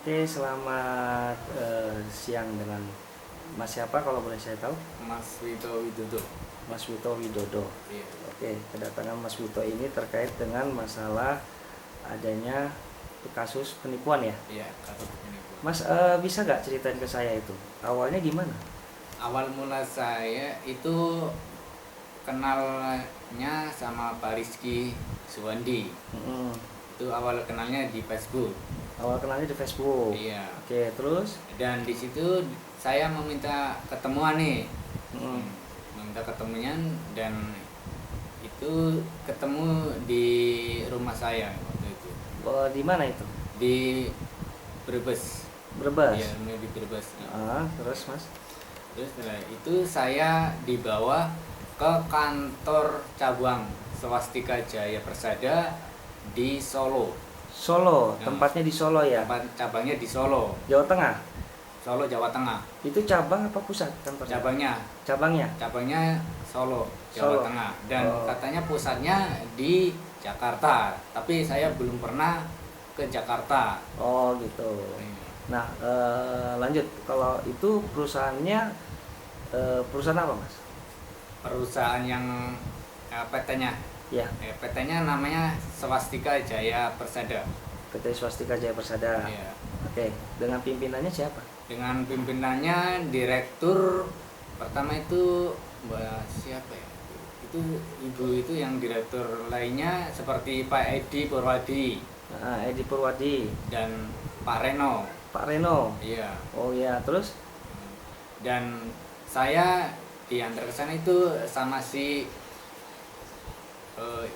Oke, selamat siang dengan Mas siapa kalau boleh saya tahu? Mas Wito Widodo. Mas Wito Widodo. Iya. Oke, kedatangan Mas Wito ini terkait dengan masalah adanya kasus penipuan ya. Iya, kasus penipuan. Mas bisa nggak ceritain ke saya itu awalnya gimana? Awal mula saya itu kenalnya sama Pak Rizky Suwandi. Mm-mm. Itu awal kenalnya di Facebook. Awal kenalnya di Facebook. Iya. Oke, terus? Dan di situ saya meminta ketemuan nih. Mm-mm. Meminta ketemuan dan itu ketemu di rumah saya waktu itu. Oh, di mana itu? Di Brebes. Brebes. Iya, di Brebes. Terus Mas? Terus setelah itu saya dibawa ke kantor cabang Swastika Jaya Persada di Solo. Solo, Ya. tempatnya di Solo ya. Tempat cabangnya di Solo, Jawa Tengah. Solo Jawa Tengah. Itu cabang apa pusat kantornya? Cabangnya Cabangnya? Solo Jawa Solo. Tengah dan Oh. katanya pusatnya di Jakarta. Tapi saya belum pernah ke Jakarta. Oh gitu. Nah, lanjut. Kalau itu perusahaannya perusahaan apa, Mas? Perusahaan yang PT-nya Ya, PT-nya namanya Swastika Jaya Persada. PT Swastika Jaya Persada. Iya. Oke, dengan pimpinannya siapa? Dengan pimpinannya direktur pertama itu Mbak siapa ya? Itu ibu itu yang direktur lainnya seperti Pak Edi Purwadi Edi Purwadi, dan Pak Reno. Pak Reno. Iya. Oh ya, terus? Dan saya diantar ke sana itu sama si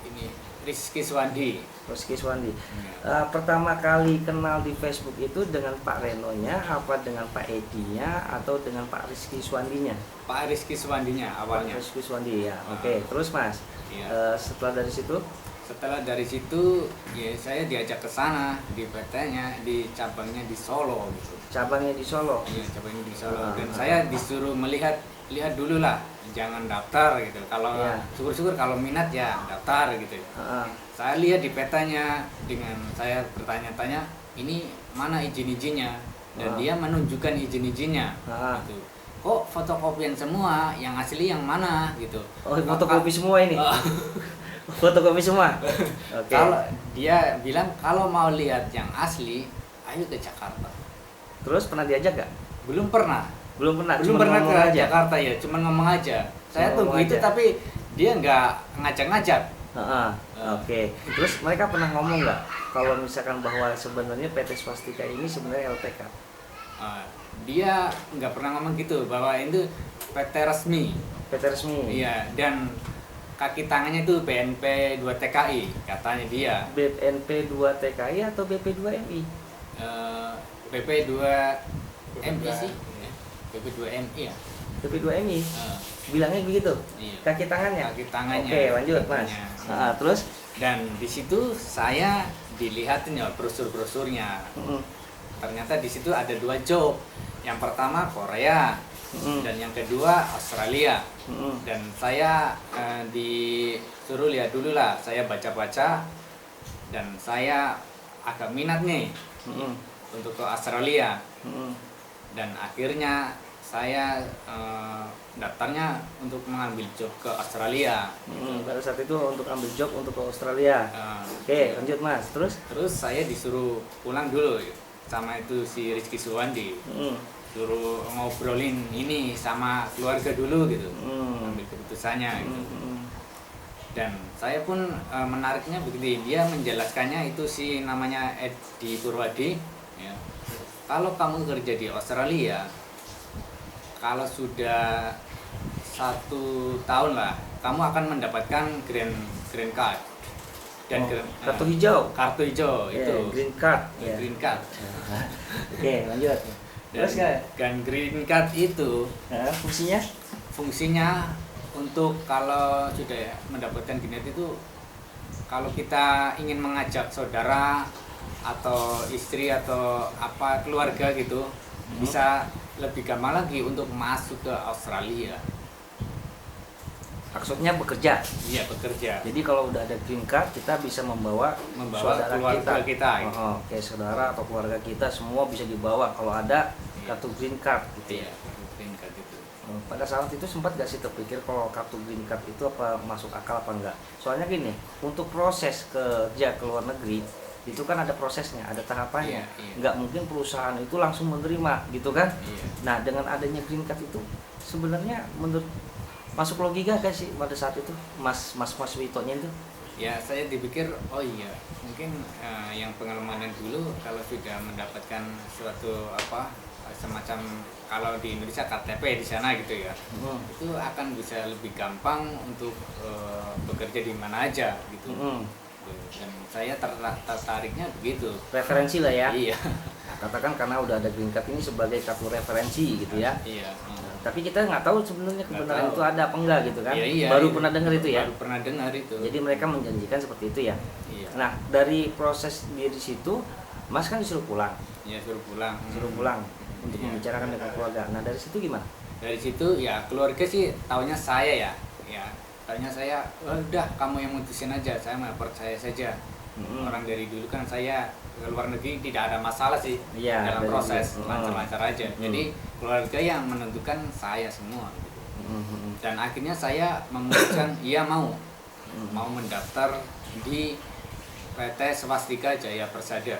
ini Rizky Suwandi. Rizky Suwandi. Iya. Pertama kali kenal di Facebook itu dengan Pak Renonya, apa dengan Pak Edinya, atau dengan Pak Rizky Suwandinya? Pak Rizky Suwandinya awalnya. Pak Rizky Suwandi ya. Oke, terus Mas. Iya. Setelah dari situ? Setelah dari situ ya saya diajak ke sana di PT-nya di cabangnya di Solo gitu. Cabangnya di Solo. Iya, cabangnya di Solo dan saya disuruh lihat dulu lah, jangan daftar gitu. Kalau Iya. syukur-syukur kalau minat ya daftar gitu. Saya lihat di petanya dengan saya bertanya-tanya, ini mana izin-izinnya? Dan dia menunjukkan izin-izinnya gitu. Kok fotokopian semua, yang asli yang mana gitu. Oh, fotokopi semua ini. Fotokopi semua. Oke. Kalau dia bilang kalau mau lihat yang asli, ayo ke Jakarta. Terus pernah diajak gak? Belum pernah Belum pernah. ke cuma ngomong aja. Jakarta ya, cuman ngomong aja. Saya Ngomong tunggu itu aja. tapi dia nggak ngajak-ngajak. Oke. Terus mereka pernah ngomong nggak kalau misalkan bahwa sebenarnya PT Swastika ini sebenarnya LTK? Dia nggak pernah ngomong gitu bahwa itu PT resmi. PT resmi. Iya, dan kaki tangannya itu BNP 2 TKI katanya dia. BNP 2 TKI atau BP 2 MI? BP 2 MI sih. BP 2 MI ya. BP 2 MI. Eh, Bilangnya begitu. iya. Kaki tangannya. Kaki tangannya. Oke, lanjut Mas. Kakinya. Terus? Dan di situ saya dilihatin ya brosur-brosurnya. Ternyata di situ ada 2 job. Yang pertama Korea dan yang kedua Australia. Dan saya disuruh lihat dulu lah. Saya baca-baca dan saya agak minat nih untuk ke Australia. Dan akhirnya saya daftarnya untuk mengambil job ke Australia. Pada saat itu untuk ambil job untuk ke Australia. Oke, lanjut Mas. Terus saya disuruh pulang dulu sama itu si Rizky Suwandi. Suruh ngobrolin ini sama keluarga dulu gitu. Ambil keputusannya gitu. Dan saya pun menariknya begini, dia menjelaskannya itu si namanya Edi Purwadi ya. Kalau kamu kerja di Australia, kalau sudah 1 tahun lah, kamu akan mendapatkan green card dan kartu hijau. Kartu hijau itu. Green card. Green card. Oke, lanjut. Dan green card itu fungsinya untuk kalau sudah mendapatkan green card itu, kalau kita ingin mengajak saudara atau istri atau apa keluarga gitu, bisa lebih gampang lagi untuk masuk ke Australia. Maksudnya bekerja. Iya, bekerja. Jadi kalau udah ada green card, kita bisa membawa saudara kita. Oke, saudara atau keluarga kita semua bisa dibawa kalau ada kartu green card gitu. Iya, green card itu. Pada saat itu sempat gak sih terpikir kalau kartu green card itu apa masuk akal apa enggak? Soalnya gini, untuk proses kerja ke luar negeri itu kan ada prosesnya, ada tahapannya. Nggak mungkin perusahaan itu langsung menerima gitu kan? Nah, dengan adanya green card itu sebenarnya menurut masuk logika gak sih pada saat itu Mas Witonya itu? Ya, saya dipikir oh iya mungkin yang pengalaman dulu kalau sudah mendapatkan suatu semacam kalau di Indonesia KTP di sana gitu ya, itu akan bisa lebih gampang untuk bekerja di mana aja gitu. Dan saya tertariknya begitu. Referensi lah ya. Iya. Nah, katakan karena udah ada green card ini sebagai kartu referensi gitu ya. Iya. Tapi kita nggak tahu sebenarnya kebenaran itu ada apa enggak gitu kan. Iya, baru pernah dengar itu ya. Baru pernah dengar itu. Jadi mereka menjanjikan seperti itu ya. Iya. Nah, dari proses di situ Mas kan disuruh pulang. Iya, suruh pulang. Suruh pulang untuk membicarakan dengan keluarga. Nah, dari situ gimana? Dari situ ya keluarga sih taunya saya ya. Ya, taunya saya, udah kamu yang mutusin aja, saya mah percaya saja. Orang dari dulu kan saya ke luar negeri tidak ada masalah sih dalam proses, lancar-lancar aja. Jadi keluarga yang menentukan saya semua. Dan akhirnya saya memutuskan iya mau mendaftar di PT Swastika Jaya Persada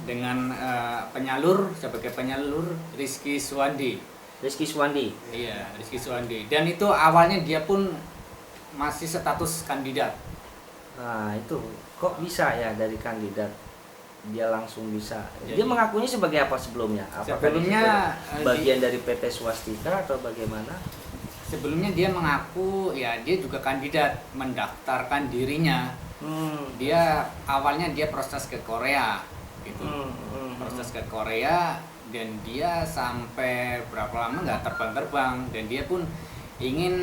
dengan sebagai penyalur Rizky Suwandi. Iya, Rizky Suwandi. Dan itu awalnya dia pun masih status kandidat. Nah, itu kok bisa ya dari kandidat dia langsung bisa. Jadi, dia mengakunya sebagai apa sebelumnya? Apakah sebelumnya bagian dari PT Swastika atau bagaimana? Sebelumnya dia mengaku ya dia juga kandidat, mendaftarkan dirinya. Dia awalnya dia proses ke Korea gitu. Proses ke Korea dan dia sampai berapa lama nggak terbang dan dia pun ingin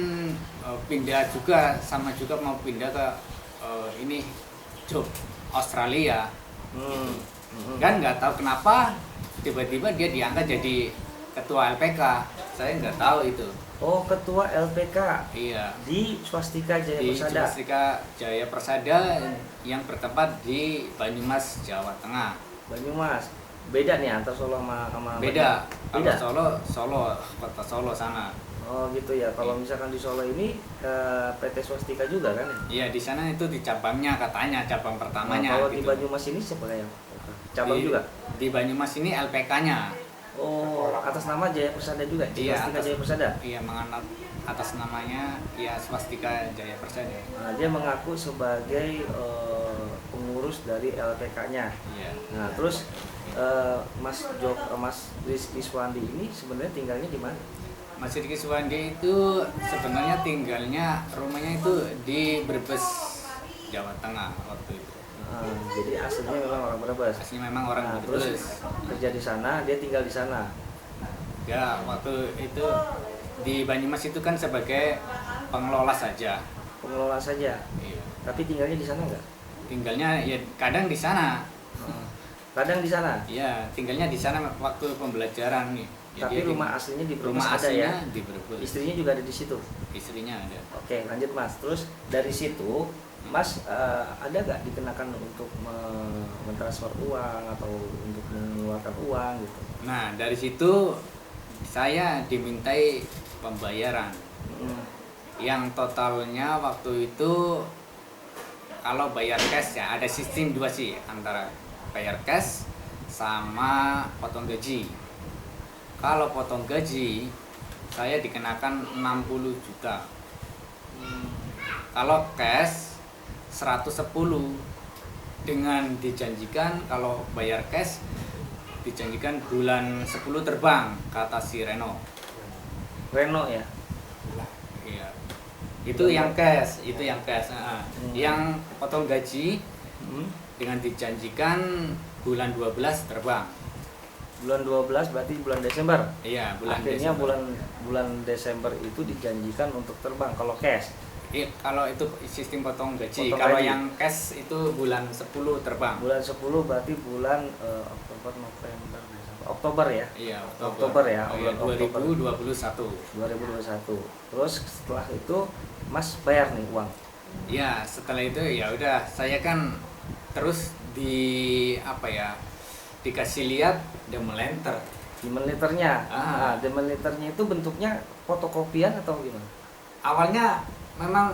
pindah juga, sama juga mau pindah ke ini job Australia gitu. Kan nggak tahu kenapa tiba-tiba dia diangkat jadi ketua LPK. Saya nggak tahu itu. Oh, ketua LPK. Iya. Di Swastika Jaya Persada. Di Swastika Jaya Persada yang bertempat di Banyumas, Jawa Tengah. Banyumas. Beda nih antar Solo sama Beda. Beda. Kalau Solo, kota Solo sana. Oh gitu ya. Kalau misalkan di Solo ini PT Swastika juga kan? Iya, di sana itu di cabangnya katanya, cabang pertamanya. Kalau gitu. di Banyumas ini siapa yang cabang juga? Di Banyumas ini LPK-nya. Oh, atas nama Jaya Persada juga? Iya, Swastika Jaya Persada? Iya, menganut atas namanya ya Swastika Jaya Persada. Nah, dia mengaku sebagai pengurus dari LPK-nya. Iya. Nah, terus Mas Rizky Suwandi ini sebenarnya tinggalnya di mana? Mas Rizky Suwandi itu sebenarnya tinggalnya rumahnya itu di Brebes, Jawa Tengah waktu itu. Jadi aslinya memang orang Brebes. Aslinya memang orang Brebes. Brebes. Kerja di sana, dia tinggal di sana. Ya, waktu itu di Banyumas itu kan sebagai pengelola saja. Pengelola saja. Iya. Tapi tinggalnya di sana nggak? Tinggalnya ya kadang di sana. Kadang di sana. Iya, tinggalnya di sana waktu pembelajaran nih. Ya, tapi rumah aslinya di Brebes rumah ada ya? Di Brebes. Istrinya juga ada di situ? Istrinya ada. Oke, lanjut Mas. Terus dari situ Mas ada nggak dikenakan untuk mentransfer uang atau untuk mengeluarkan uang gitu? Nah, dari situ saya dimintai pembayaran yang totalnya waktu itu kalau bayar cash ya ada sistem dua sih, antara bayar cash sama potong gaji. Kalau potong gaji saya dikenakan 60 juta. Kalau cash 110 dengan dijanjikan kalau bayar cash dijanjikan bulan 10 terbang, kata si Reno ya? Iya. Itu yang cash. Yang potong gaji dengan dijanjikan bulan 12 terbang. Bulan 12 berarti bulan Desember? Iya, bulan Akhirnya Desember. bulan Desember itu dijanjikan untuk terbang kalau cash. Kalau itu sistem potong gaji, kalau yang cash itu bulan 10 terbang. Bulan 10 berarti bulan Oktober, November, Desember. Oktober ya? Iya, Oktober ya. Oh, iya, 2021. 2021. Terus setelah itu Mas bayar nih uang. Iya, setelah itu ya udah saya kan terus dikasih lihat demelenter. Demelenternya. Nah, demelenternya itu bentuknya fotokopian atau gimana? Awalnya memang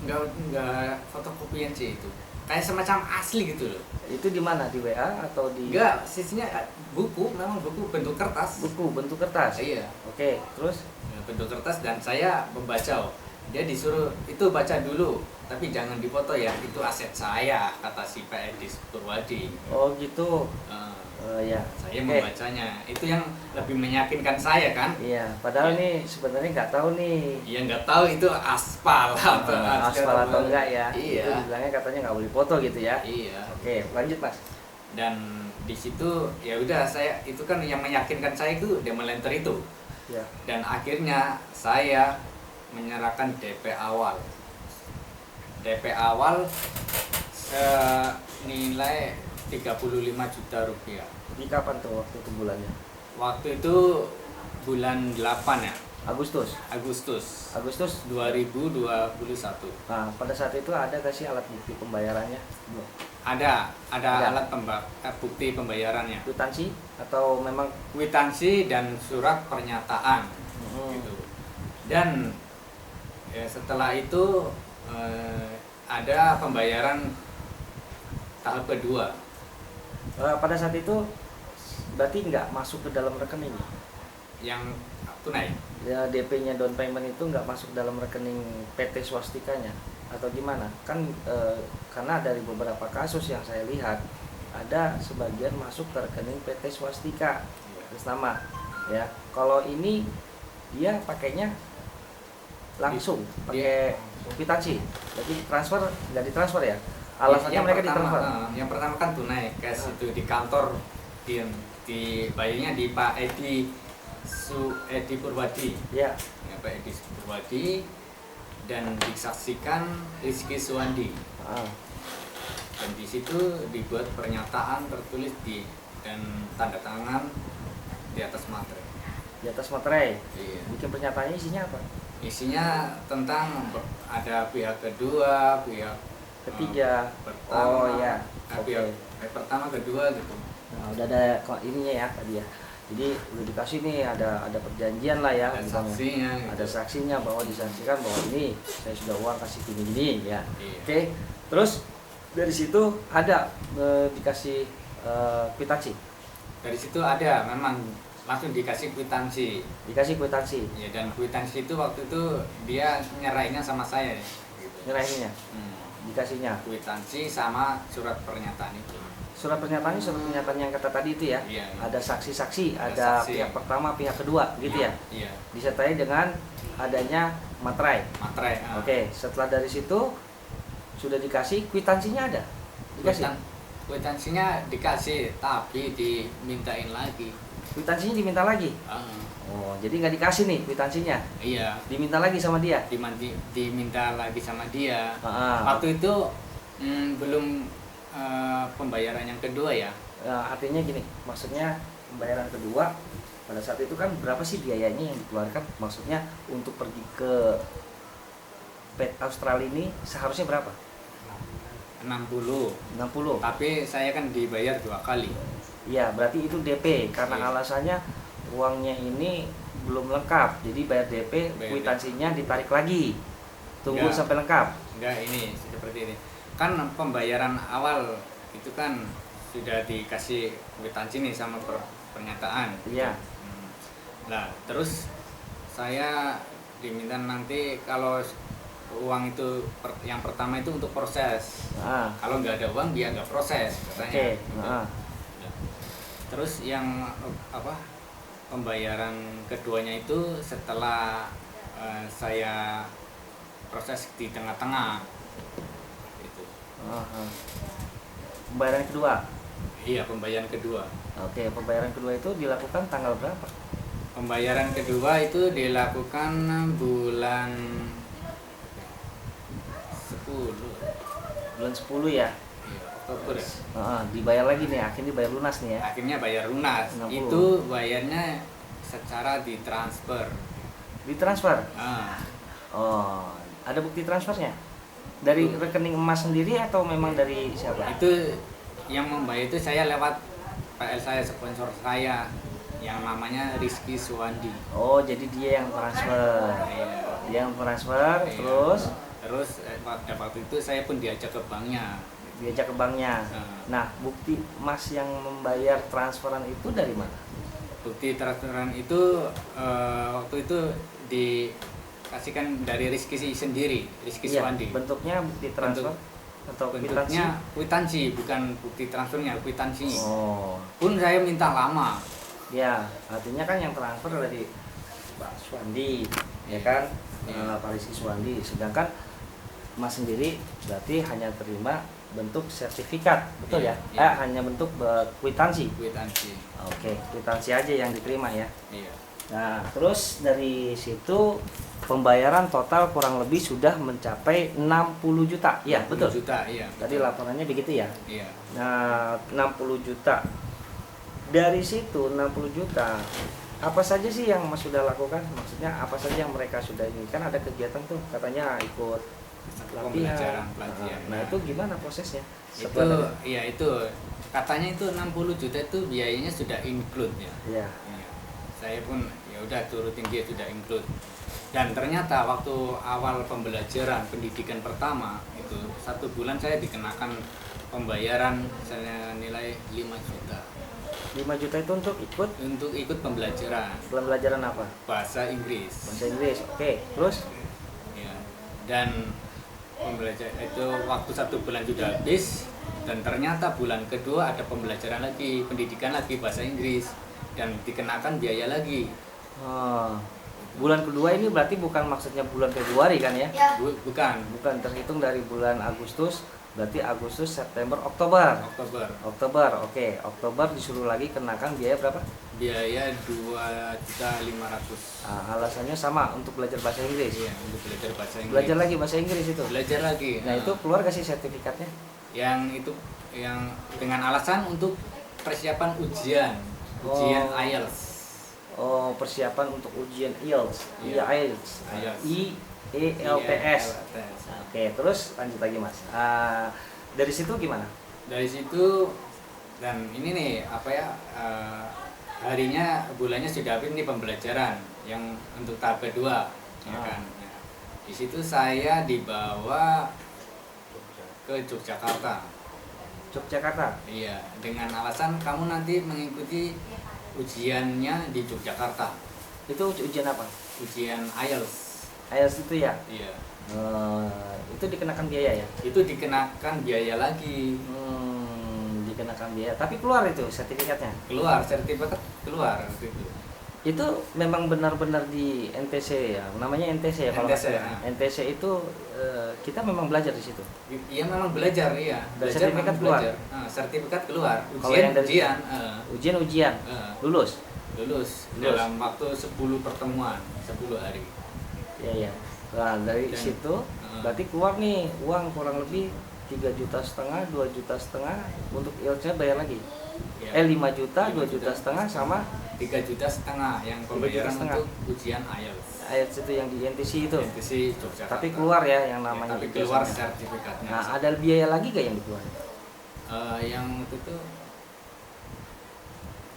nggak fotokopian sih itu, kayak semacam asli gitu loh. Itu di mana, di WA atau di? Enggak, sisinya buku, memang buku bentuk kertas. Buku bentuk kertas. Iya. Oke, terus bentuk kertas dan saya membaca. Dia disuruh itu baca dulu, tapi jangan dipoto ya, itu aset saya, kata si Pak Edi Purwadi. Oh gitu. Ya. Saya membacanya, itu yang lebih meyakinkan saya kan. Iya, padahal nih sebenarnya nggak tahu nih. Iya, nggak tahu itu aspal atau aspal atau enggak ya. Iya. Itu bilangnya katanya nggak boleh foto gitu ya. Iya. Oke, lanjut Mas. Dan di situ ya udah, saya itu kan yang meyakinkan saya itu demelenter itu. Ya. Dan akhirnya saya menyerahkan DP awal. DP awal senilai 35 juta rupiah. Di kapan tuh waktu itu bulannya? Waktu itu bulan 8 ya. Agustus 2021. Nah, pada saat itu ada nggak sih alat bukti pembayarannya? Belum. Ada alat bukti pembayarannya. Kwitansi atau memang kwitansi dan surat pernyataan gitu. Dan setelah itu ada pembayaran tahap kedua. Pada saat itu berarti nggak masuk ke dalam rekening yang tunai ya, DP-nya down payment itu nggak masuk dalam rekening PT Swastikanya atau gimana kan? Karena dari beberapa kasus yang saya lihat ada sebagian masuk ke rekening PT Swastika atas nama ya. Kalau ini dia pakainya langsung pakai kwitansi, jadi transfer nggak ditransfer ya? Alasannya mereka ditransfer. Yang pertama kan tunai cash itu di kantor, di bayarnya di Pak Edi Purwadi. Ya. Pak Edi Purwadi dan disaksikan Rizky Suwandi. Dan di situ dibuat pernyataan tertulis dan tanda tangan di atas materai. Di atas materai. Iya. Bikin pernyataannya isinya apa? Isinya tentang ada pihak kedua, pihak ketiga, pertama, ya, pihak pertama, kedua gitu. Nah, udah ada ininya ya tadi ya. Jadi udah dikasih nih ada perjanjian lah ya. Ada saksinya. Gitu. Ada saksinya bahwa disaksikan bahwa ini saya sudah uang kasih gini ya. Iya. Oke. Terus dari situ ada dikasih kwitansi. Dari situ ada memang langsung dikasih kwitansi. Dikasih kwitansi. Ya, dan kwitansi itu waktu itu dia nyerahinnya sama saya. Gitu. Nyerahinnya. Dikasihnya kwitansi sama surat pernyataan itu. Surat pernyataan yang kata tadi itu ya. Iya. Ada saksi-saksi, ada saksi. Pihak pertama, pihak kedua gitu ya. Iya. Disertai dengan adanya materai. Oke, setelah dari situ sudah dikasih kwitansinya ada. Dikasih. Kwitansinya dikasih tapi dimintain lagi. Kwitansinya diminta lagi. Oh, jadi nggak dikasih nih kwitansinya? Iya. Diminta lagi sama dia? Diminta lagi sama dia. Waktu itu belum pembayaran yang kedua ya. Artinya gini, maksudnya pembayaran kedua pada saat itu kan berapa sih biayanya yang dikeluarkan? Maksudnya untuk pergi ke Australia ini seharusnya berapa? 60. Tapi saya kan dibayar 2 kali. Iya, berarti itu DP karena alasannya uangnya ini belum lengkap, jadi bayar DP, kwitansinya ditarik lagi, tunggu sampai lengkap. Enggak, ini seperti ini kan pembayaran awal itu kan sudah dikasih kwitansi nih sama pernyataan. Iya. Nah terus saya diminta nanti kalau uang itu yang pertama itu untuk proses. Kalau nggak ada uang dia nggak proses katanya. Terus yang pembayaran keduanya itu setelah saya proses di tengah-tengah itu. Pembayaran kedua? Iya, pembayaran kedua. Oke, pembayaran kedua itu dilakukan tanggal berapa? Pembayaran kedua itu dilakukan bulan Bulan 10 ya. Iya, Oktober ya. Dibayar lagi nih, akhirnya dibayar lunas nih ya. Akhirnya bayar lunas. 60. Itu bayarnya secara ditransfer. Ditransfer? Ah. Oh, ada bukti transfernya? Dari rekening emas sendiri atau memang dari siapa? Itu yang membayar itu saya lewat PL saya, sponsor saya yang namanya Rizky Suwandi. Oh, jadi dia yang transfer. Iya. Dia yang transfer, Iya. terus waktu itu saya pun diajak ke banknya. diajak ke banknya. Nah, bukti emas yang membayar transferan itu dari mana? Bukti transferan itu waktu itu dikasihkan dari Rizky sendiri, Rizky Suwandi. Bentuknya bukti transfer atau bentuknya kwitansi, bukan bukti transfernya, kwitansi. Oh. Pun saya minta lama. Ya, artinya kan yang transfer dari Pak Suwandi, ya kan? Pak Rizky Suwandi. Sedangkan Mas sendiri berarti hanya terima bentuk sertifikat, betul ya? Hanya bentuk kwitansi. Kwitansi. Oke, kwitansi aja yang diterima ya. Iya. Nah, terus dari situ pembayaran total kurang lebih sudah mencapai 60 juta. Iya, betul. 60 juta, iya. Tadi laporannya begitu ya? Iya. Nah, 60 juta. Dari situ 60 juta. Apa saja sih yang Mas sudah lakukan? Maksudnya apa saja yang mereka sudah ini? Kan ada kegiatan tuh katanya ikut pembelajaran. Nah, itu gimana prosesnya? Itu iya, itu katanya itu 60 juta itu biayanya sudah include ya. Iya. Saya pun ya udah turutin dia sudah include. Dan ternyata waktu awal pembelajaran pendidikan pertama itu 1 bulan saya dikenakan pembayaran misalnya nilai 5 juta. 5 juta itu untuk ikut pembelajaran. Pembelajaran apa? Bahasa Inggris. Bahasa Inggris. Oke. Terus? Ya. Dan pembelajaran itu waktu 1 bulan sudah habis dan ternyata bulan kedua ada pembelajaran lagi, pendidikan lagi bahasa Inggris dan dikenakan biaya lagi. Bulan kedua ini berarti bukan maksudnya bulan Februari kan ya? Bukan terhitung dari bulan Agustus, berarti Agustus, September, Oktober. Oke. Oktober disuruh lagi kenakan biaya berapa? Biaya 2.500.000. Alasannya sama untuk belajar bahasa Inggris. Iya, untuk belajar bahasa Inggris. Belajar lagi bahasa Inggris itu. Belajar lagi. Nah, itu keluar gak sih sertifikatnya? Yang dengan alasan untuk persiapan ujian IELTS. Oh, persiapan untuk ujian IELTS. Iya, IELTS. IELTS. Oke, terus lanjut lagi Mas. Dari situ gimana? Dari situ dan ini nih harinya bulannya sudah habis nih pembelajaran yang untuk tahap kedua, ya kan. Nah, di situ saya dibawa ke Yogyakarta. Iya, dengan alasan kamu nanti mengikuti ujiannya di Yogyakarta. Itu ujian apa? Ujian IELTS. IELTS itu ya? Iya. Itu dikenakan biaya ya? Itu dikenakan biaya lagi. Dikenakan biaya. Tapi keluar itu sertifikatnya? Sertifikat keluar gitu. Itu memang benar-benar di NTC ya, namanya NTC ya kalau NTC, NTC itu kita memang belajar di situ. Iya memang belajar, iya. Belajar, sertifikat keluar. Sertifikat keluar. Ujian. Lulus dalam waktu 10 pertemuan, 10 hari. Iya. Nah, dari situ berarti keluar nih uang kurang lebih 3,5 juta, 2,5 juta untuk IELTS-nya bayar lagi. Ya. 5 juta, 2,5 juta sama 3,5 juta yang pembayaran untuk ujian IELTS. IELTS itu yang di NTC itu. NTC Yogyakarta. Tapi keluar ya yang namanya. Tapi keluar sertifikatnya. Nah, ada biaya lagi gak yang dikeluarin? Yang itu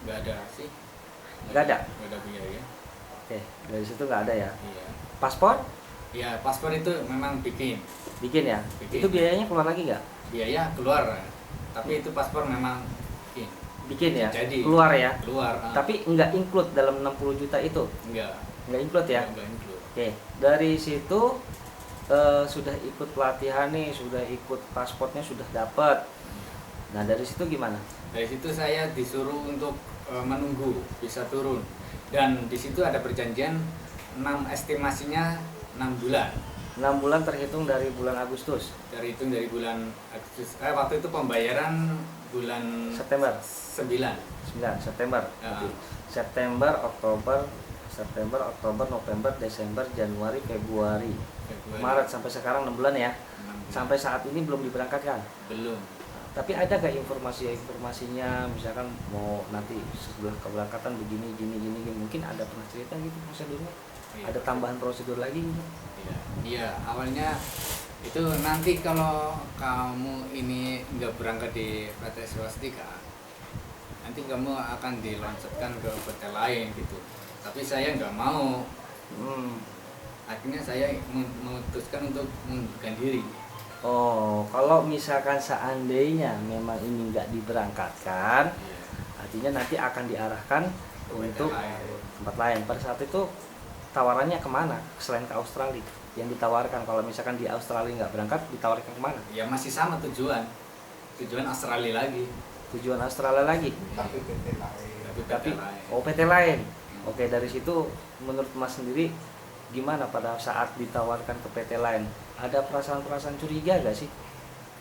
nggak ada sih. Nggak ada biaya. Oke, dari situ nggak ada ya. Iya. Paspor? Iya, paspor itu memang bikin ya. Itu biayanya keluar lagi nggak? Biaya keluar, tapi itu paspor memang bikin ya. Jadi keluar ya. Tapi nggak include dalam 60 juta itu. Nggak include ya. Nggak include. Oke, dari situ sudah ikut pelatihan nih, sudah ikut paspornya sudah dapat. Nah, dari situ gimana? Dari situ saya disuruh untuk menunggu bisa turun. Dan di situ ada perjanjian estimasinya 6 bulan. 6 bulan terhitung dari bulan Agustus. Terhitung dari bulan Agustus. Waktu itu pembayaran bulan September. 9 September. September, Oktober, September, Oktober, November, Desember, Januari, Februari. Maret sampai sekarang 6 bulan ya. 6 bulan. Sampai saat ini belum diberangkatkan. Belum. Tapi ada gak informasinya, misalkan mau nanti setelah keberangkatan begini, gini, mungkin ada pernah cerita gitu prosedurnya? Ada tambahan prosedur lagi gitu? Iya, awalnya itu nanti kalau kamu ini nggak berangkat di PT Swastika, nanti kamu akan diloncat ke PT lain gitu. Tapi saya nggak mau. Akhirnya saya memutuskan untuk mengundurkan diri. Oh, kalau misalkan seandainya memang ini nggak diberangkatkan, artinya nanti akan diarahkan untuk tempat lain. Pada saat itu tawarannya kemana? Selain ke Australia, yang ditawarkan kalau misalkan di Australia nggak berangkat, ditawarkan kemana? Ya masih sama tujuan Australia lagi. Tujuan Australia lagi. Tapi PT lain. Oh, PT lain. Oke, dari situ menurut Mas sendiri gimana pada saat ditawarkan ke PT lain? Ada perasaan-perasaan curiga gak sih?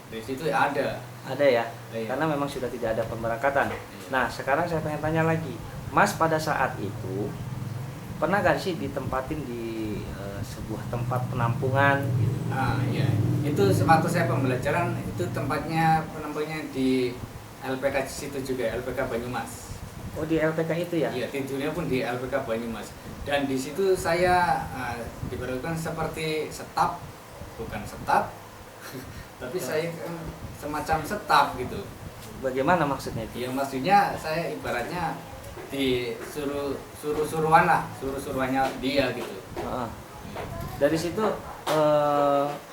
Dari situ ada. Ada ya? Iya. Karena memang sudah tidak ada pemberangkatan. Nah, sekarang saya pengen tanya lagi. Mas pada saat itu pernah gak sih ditempatin di sebuah tempat penampungan gitu? Iya. Itu waktu saya pembelajaran itu tempatnya penampungnya di LPK situ juga, LPK Banyumas. Oh, di LPK itu ya? Iya, tidurnya pun di LPK Banyumas. Dan di situ saya diperlakukan seperti staf, bukan staf, tapi saya kan semacam staf gitu. Bagaimana maksudnya itu? Ya maksudnya saya ibaratnya suruh-suruhan lah, suruh-suruhannya dia gitu. Dari situ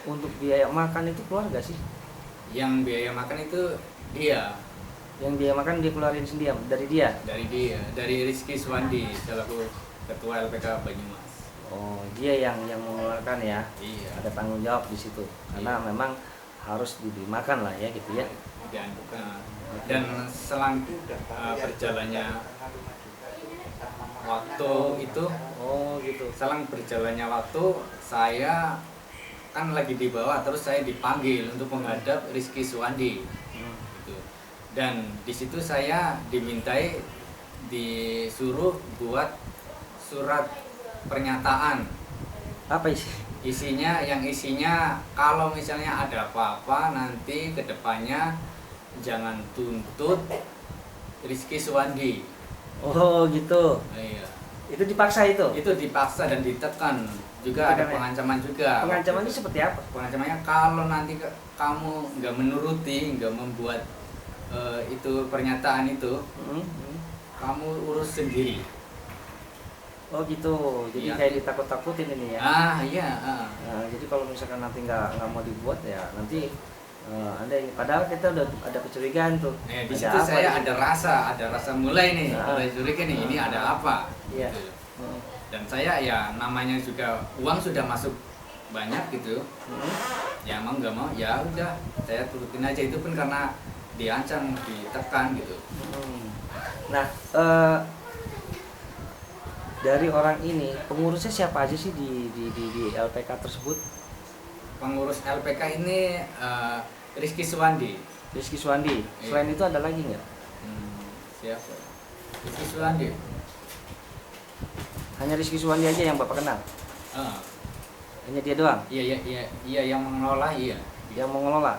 untuk biaya makan itu keluar gak sih? Yang biaya makan itu dia. Yang biaya makan dia keluarin sendiri dari dia? Dari Rizky Suwandi selaku Ketua LPK Banyumas. Oh, dia yang mengeluarkan ya? Iya. Ada tanggung jawab di situ, karena memang harus diberi makan lah ya gitu ya. Dan selang berjalannya waktu itu, selang berjalannya waktu saya kan lagi di bawah, terus saya dipanggil untuk menghadap Rizky Suwandi. Gitu. Dan di situ saya disuruh buat surat pernyataan. Apa isi? Isinya kalau misalnya ada apa-apa nanti kedepannya jangan tuntut Rizky Suwandi. Oh gitu. Iya. Itu dipaksa itu? Itu dipaksa dan ditekan. Juga ada pengancaman juga. Pengancaman itu seperti apa? Pengancamannya kalau nanti kamu nggak menuruti, nggak membuat itu pernyataan itu, kamu urus sendiri. Oh gitu, jadi iya. Kayak ditakut-takutin ini ya? Iya. Nah, jadi kalau misalkan nanti nggak mau dibuat ya nanti Anda ini, padahal kita udah ada kecurigaan tuh. Di situ saya ada rasa mulai nih, mulai curiga nih, ini ada apa? Iya. Gitu. Dan saya ya namanya juga uang sudah masuk banyak gitu. Ya mau nggak mau ya udah saya turutin aja, itu pun karena diancam, ditekan gitu. Nah, dari orang ini pengurusnya siapa aja sih di LPK tersebut? Pengurus LPK ini Rizky Suwandi. Rizky Suwandi. Selain itu ada lagi nggak? Siapa? Rizky Suwandi. Hanya Rizky Suwandi aja yang Bapak kenal? Hanya dia doang? Iya yang mengelola, iya. Yang mengelola?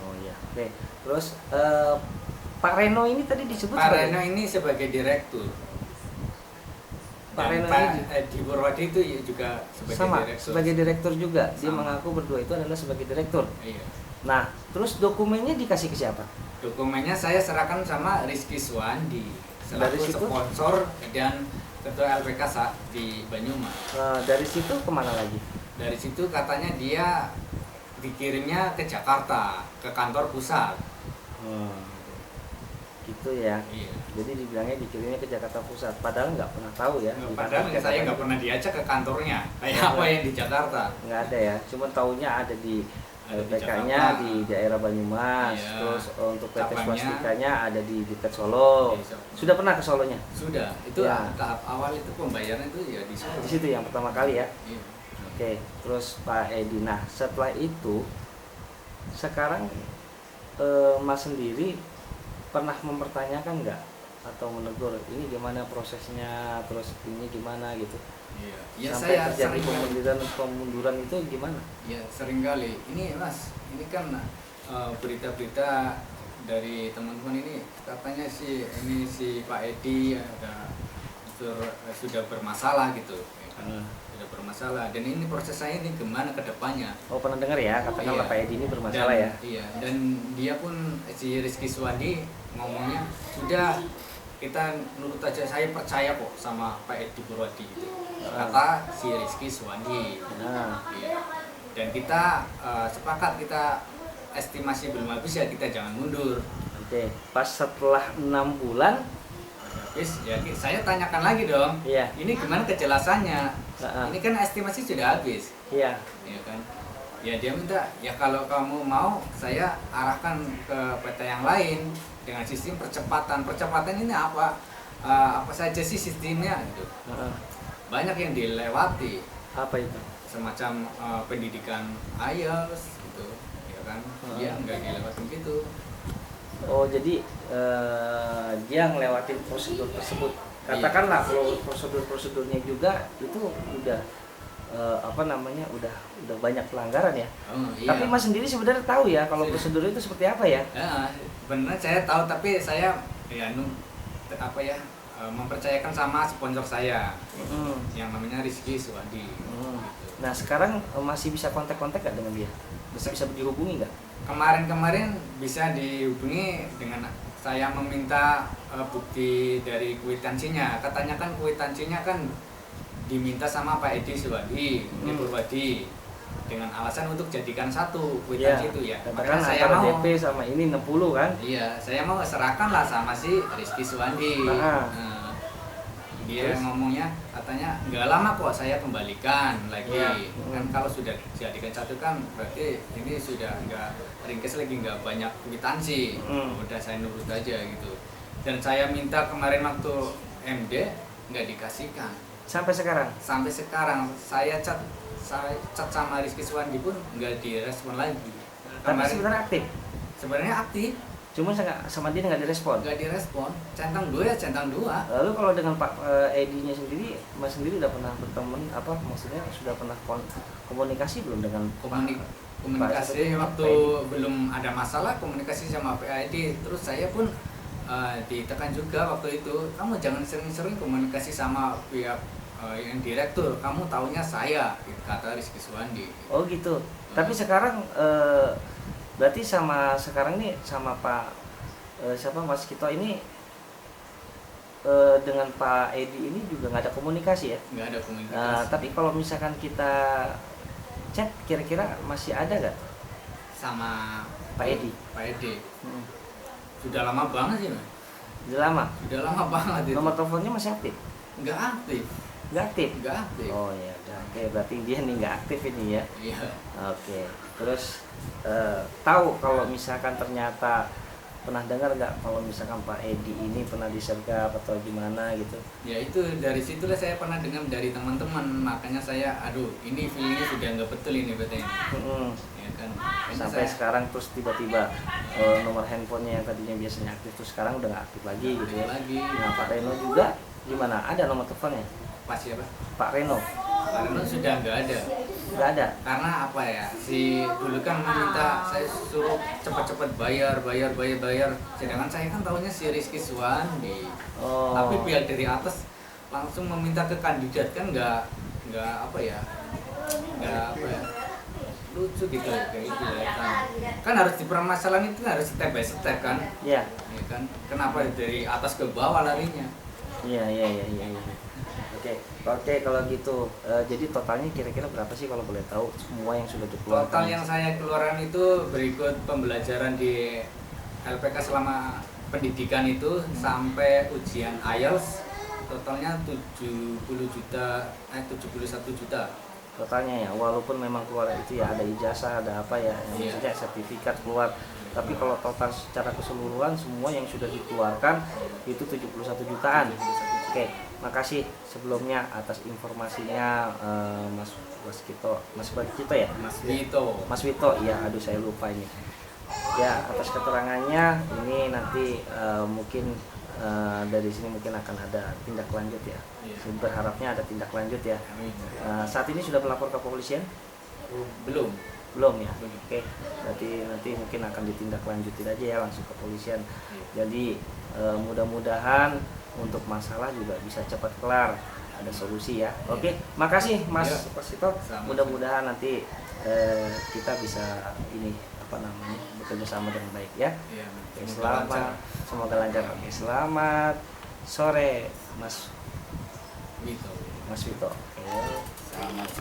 Oh iya. Oke. Terus Pak Reno ini tadi disebut Pak Reno ini sebagai direktur. Pak Reno ini di Purwadi itu juga sebagai direktur juga. Dia mengaku berdua itu adalah sebagai direktur. Iya. Nah, terus dokumennya dikasih ke siapa? Dokumennya saya serahkan sama Rizky Suwandi selaku sponsor dan ketua LPK di Banyumas. Dari situ kemana lagi? Dari situ katanya dia dikirimnya ke Jakarta, ke kantor pusat. Gitu ya. Iya. Jadi dibilangnya dikirimnya ke Jakarta Pusat, padahal nggak pernah tahu ya. Padahal saya nggak pernah diajak ke kantornya. Kayak apa yang di Jakarta? Nggak ada ya. Cuma taunya ada di LPK-nya di daerah Banyumas. Iya. Terus untuk PT Swastikanya ada di dekat Solo. Iya. Sudah pernah ke Solonya? Sudah. Itu ya. Tahap awal itu pembayaran itu ya di Solo. Di situ yang pertama kali ya. Iya. Oke. Terus Pak Edi. Nah setelah itu sekarang Mas sendiri pernah mempertanyakan nggak atau menegur ini gimana prosesnya, terus ini gimana gitu. Iya. Ya, sampai saya terjadi sering pemunduran itu gimana? Ya sering kali. Ini Mas, ini kan berita-berita dari teman-teman ini katanya sih ini si Pak Edi ada sudah bermasalah gitu. Ya kan? Sudah bermasalah. Dan ini proses saya ini gimana ke depannya? Oh, pernah dengar ya, katakanlah iya. Pak Edi ini bermasalah ya. Iya. Dan dia pun si Rizky Suwandi ngomongnya sudah, kita nurut aja, saya percaya kok sama Pak Edi Purwadi gitu. Kata si Rizky Suwandi. Iya. Dan kita sepakat, kita estimasi belum habis ya kita jangan mundur. Oke, pas setelah 6 bulan habis ya saya tanyakan lagi dong. Iya. Ini gimana kejelasannya? Ini kan estimasi sudah habis. Iya. Iya kan? Ya dia minta, ya kalau kamu mau saya arahkan ke PT yang lain dengan sistem percepatan. Percepatan ini apa saja sih sistemnya gitu. Banyak yang dilewati. Apa itu? Semacam pendidikan IELTS gitu, ya kan? Dia nggak dilewatin gitu. Oh, jadi dia ngelewatin prosedur tersebut. Katakanlah kalau prosedur-prosedurnya juga itu udah udah banyak pelanggaran ya. Iya. Tapi Mas sendiri sebenarnya tahu ya kalau prosedur itu seperti apa ya? Ya, benar saya tahu, tapi saya mempercayakan sama sponsor saya yang namanya Rizky Suwandi. Gitu. Nah sekarang masih bisa kontak-kontak nggak dengan dia? Bisa dihubungi nggak? Kemarin bisa dihubungi dengan saya meminta bukti dari kwitansinya. Katanya kan kwitansinya kan diminta sama Pak Edi Suwandi, Purwadi, dengan alasan untuk jadikan satu kwitansi itu ya. Makanya saya mau DP sama ini 60 kan? Iya, saya mau serahkan lah sama si Rizky Suwandi. Dia ngomongnya katanya nggak lama kok saya kembalikan lagi. Kan kalau sudah dijadikan satu kan berarti ini sudah nggak ringkes lagi, nggak banyak kwitansi. Udah saya nurut aja gitu. Dan saya minta kemarin waktu MD nggak dikasihkan. Sampai sekarang? Sampai sekarang saya chat sama Rizky Suwandi pun nggak direspon lagi. Tapi sebenarnya aktif? Sebenarnya aktif. Cuma sama dia nggak direspon? Nggak direspon, centang dua. Lalu kalau dengan Pak Edi-nya sendiri, Mas sendiri udah pernah berteman, maksudnya sudah pernah komunikasi belum dengan komunikasi waktu belum ada masalah, komunikasi sama Pak Edi. Terus saya pun ditekan juga waktu itu, kamu jangan sering-sering komunikasi sama pihak yang direktur, kamu taunya saya, kata Rizky Suwandi. Oh gitu. Tapi sekarang berarti sekarang nih sama Pak Mas Kito ini dengan Pak Edi ini juga nggak ada komunikasi ya? Nggak ada komunikasi. Tapi kalau misalkan kita chat, kira-kira masih ada nggak sama Pak Edi? Pak Edi. Sudah lama banget sih, Mas. Sudah lama? Sudah lama banget itu. Nomor teleponnya masih aktif? Nggak aktif. Nggak aktif? Nggak aktif. Oh ya, oke. Berarti dia nih nggak aktif ini ya? Iya. Oke. Terus tahu kalau misalkan ternyata pernah dengar nggak kalau misalkan Pak Edi ini pernah disergap atau gimana gitu? Ya itu dari situlah saya pernah dengar dari teman-teman, makanya saya ini feelingnya sudah nggak betul ini berarti. Ya kan. Sampai sekarang terus tiba-tiba nomor handphonenya yang tadinya biasanya aktif terus sekarang udah nggak aktif lagi gitu ya? Nah Pak Reno juga gimana? Ada nomor teleponnya? Pak siapa? Pak Reno. Pak Reno sudah nggak ada. Nggak ada? Karena apa ya, si dulu kan meminta saya suruh cepet-cepet bayar, sedangkan saya kan tahunya si Rizky Suwandi. Tapi pihak dari atas langsung meminta ke kandidat, kan nggak lucu gitu kayak gitu ya kan harus dipermasalahan, itu harus step by step kan. Iya. Ya kan, kenapa dari atas ke bawah larinya? Iya. Oke, kalau gitu jadi totalnya kira-kira berapa sih kalau boleh tahu semua yang sudah dikeluarkan? Total yang saya keluaran itu berikut pembelajaran di LPK selama pendidikan itu sampai ujian IELTS totalnya 71 juta. Totalnya ya, walaupun memang keluar itu ya ada ijazah, ada apa ya, maksudnya sertifikat keluar. Tapi kalau total secara keseluruhan semua yang sudah dikeluarkan itu 71 jutaan. Oke, makasih sebelumnya atas informasinya Mas Wito ya? Mas Wito, ya aduh saya lupa ini. Ya atas keterangannya ini nanti mungkin dari sini mungkin akan ada tindak lanjut ya. Berharapnya ada tindak lanjut ya. Saat ini sudah melapor ke kepolisian? Belum ya. Oke. Berarti nanti mungkin akan ditindaklanjutin aja ya langsung ke kepolisian. Jadi mudah-mudahan untuk masalah juga bisa cepat kelar, ada solusi ya. Oke, makasih Mas Pasito. Mudah-mudahan nanti kita bisa bekerja sama dengan baik ya. Oke, semoga lancar. Oke, selamat sore Mas Wito. Oke.